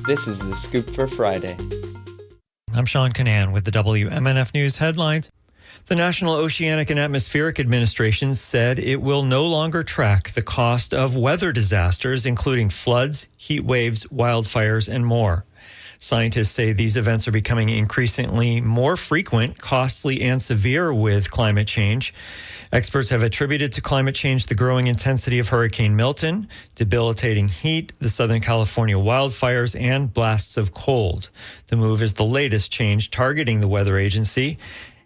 This is The Scoop for Friday. I'm Sean Canan with the WMNF News headlines. The National Oceanic and Atmospheric Administration said it will no longer track the cost of weather disasters, including floods, heat waves, wildfires, and more. Scientists say these events are becoming increasingly more frequent, costly, and severe with climate change. Experts have attributed to climate change the growing intensity of Hurricane Milton, debilitating heat, the Southern California wildfires, and blasts of cold. The move is the latest change targeting the weather agency,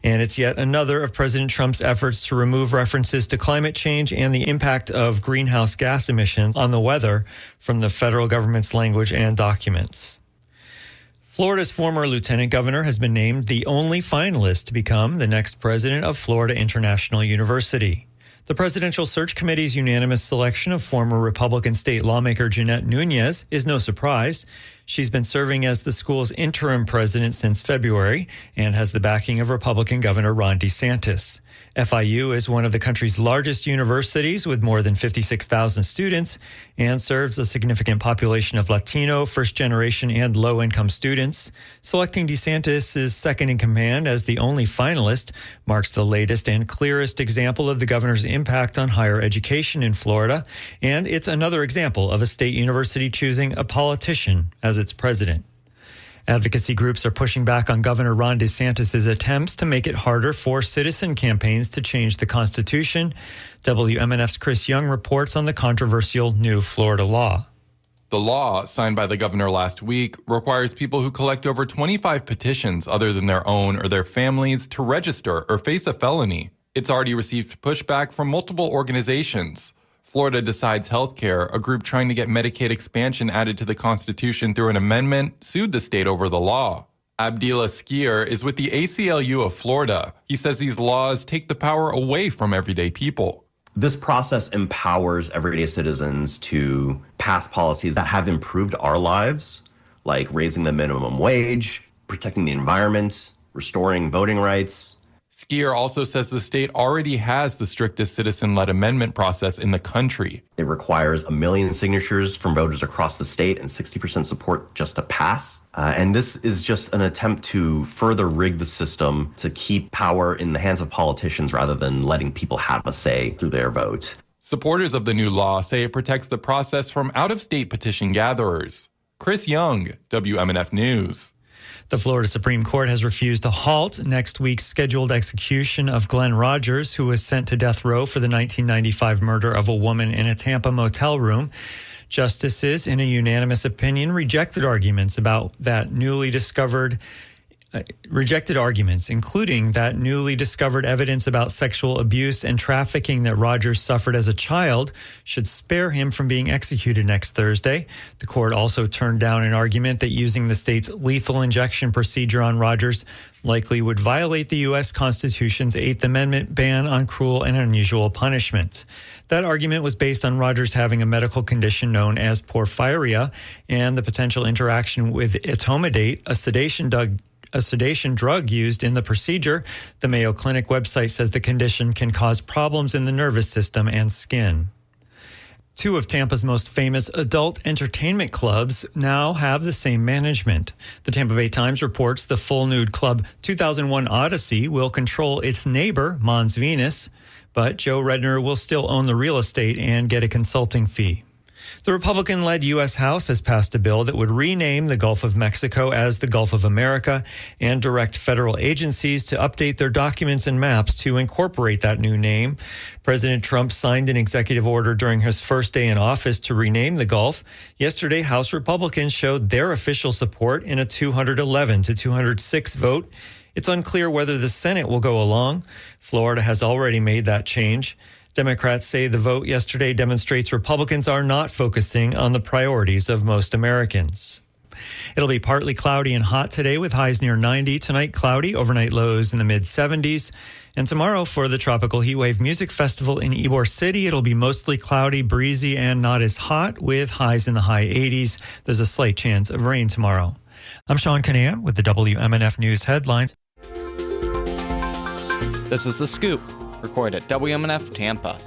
and it's yet another of President Trump's efforts to remove references to climate change and the impact of greenhouse gas emissions on the weather from the federal government's language and documents. Florida's former lieutenant governor has been named the only finalist to become the next president of Florida International University. The Presidential Search Committee's unanimous selection of former Republican state lawmaker Jeanette Nunez is no surprise. She's been serving as the school's interim president since February and has the backing of Republican Governor Ron DeSantis. FIU is one of the country's largest universities with more than 56,000 students and serves a significant population of Latino, first-generation, and low-income students. Selecting DeSantis' second-in-command as the only finalist marks the latest and clearest example of the governor's impact on higher education in Florida, and it's another example of a state university choosing a politician as its president. Advocacy groups are pushing back on Governor Ron DeSantis' attempts to make it harder for citizen campaigns to change the Constitution. WMNF's Chris Young reports on the controversial new Florida law. The law, signed by the governor last week, requires people who collect over 25 petitions other than their own or their families to register or face a felony. It's already received pushback from multiple organizations. Florida Decides Healthcare, a group trying to get Medicaid expansion added to the Constitution through an amendment, sued the state over the law. Abdillah Skier is with the ACLU of Florida. He says these laws take the power away from everyday people. This process empowers everyday citizens to pass policies that have improved our lives, like raising the minimum wage, protecting the environment, restoring voting rights. Skier also says the state already has the strictest citizen-led amendment process in the country. It requires 1 million signatures from voters across the state and 60% support just to pass. And this is just an attempt to further rig the system to keep power in the hands of politicians rather than letting people have a say through their vote. Supporters of the new law say it protects the process from out-of-state petition gatherers. Chris Young, WMNF News. The Florida Supreme Court has refused to halt next week's scheduled execution of Glenn Rogers, who was sent to death row for the 1995 murder of a woman in a Tampa motel room. Justices, in a unanimous opinion, rejected arguments, including that newly discovered evidence about sexual abuse and trafficking that Rogers suffered as a child should spare him from being executed next Thursday. The court also turned down an argument that using the state's lethal injection procedure on Rogers likely would violate the U.S. Constitution's Eighth Amendment ban on cruel and unusual punishment. That argument was based on Rogers having a medical condition known as porphyria and the potential interaction with etomidate, a sedation drug used in the procedure. The Mayo Clinic website says the condition can cause problems in the nervous system and skin. Two of Tampa's most famous adult entertainment clubs now have the same management. The Tampa Bay Times reports the full nude club 2001 Odyssey will control its neighbor, Mons Venus, but Joe Redner will still own the real estate and get a consulting fee. The Republican-led U.S. House has passed a bill that would rename the Gulf of Mexico as the Gulf of America and direct federal agencies to update their documents and maps to incorporate that new name. President Trump signed an executive order during his first day in office to rename the Gulf. Yesterday, House Republicans showed their official support in a 211 to 206 vote. It's unclear whether the Senate will go along. Florida has already made that change. Democrats say the vote yesterday demonstrates Republicans are not focusing on the priorities of most Americans. It'll be partly cloudy and hot today with highs near 90. Tonight, cloudy, overnight lows in the mid-70s. And tomorrow for the Tropical Heatwave Music Festival in Ybor City, it'll be mostly cloudy, breezy, and not as hot with highs in the high 80s. There's a slight chance of rain tomorrow. I'm Sean Canan with the WMNF News headlines. This is The Scoop. Recorded at WMNF Tampa.